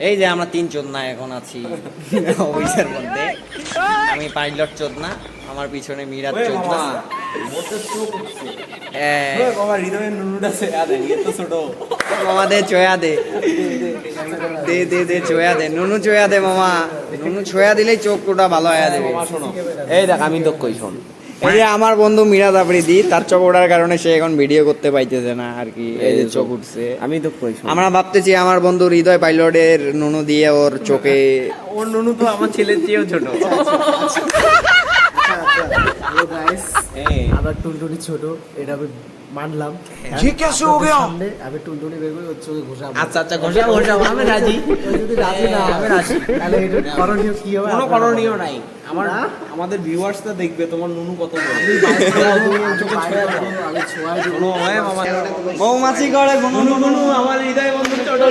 এই যে আমরা 3 চোদনা এখন আছি অফিসের মধ্যে। আমি পাইলট চোদনা, আমার পিছনে মিরাজ চোদনা। মামা দে চয়া দে, দে দে দে চয়া দে, নুনু চয়া দে মামা। নুনু চয়া দিলেই চোখ টোটা ভালো হয়ে যাবে। এই দেখ আমি তো কই শোন, এই যে আমার বন্ধু মিরাজ আফ্রিদি, তার চোখ ওঠার কারণে সে এখন ভিডিও করতে পাইতেছে না আর কি। এই যে চোখ উঠছে। আমি তো কই শোন, আমরা ভাবতেছি আমার বন্ধু হৃদয় পাইলটের নুনু দিয়ে ওর চোখে। ওর নুনু তো আমার ছেলের চেয়েও ছোট। আবার টুনটুনি ছোট, এটা আমি মানলাম। আমি টুনটুনি বের করে ওর চোখে ঘোষাবো। আচ্ছা আচ্ছা ঘষা ঘষা, আমি রাজি। ও যদি রাজি না হয়, আমি রাজি। তাহলে এটা করণীয় কি হবে? কোনো আপনারা করণীয় নাই। আমার না? আমাদের ভিউয়ার্সটা দেখবে তোমার নুনু কত বড়। আমি ছোঁয়াই দেবো। কোনো হয় মামা, মৌমাছি করে নুনু নুনু আমার হৃদয় বন্ধু ছোট।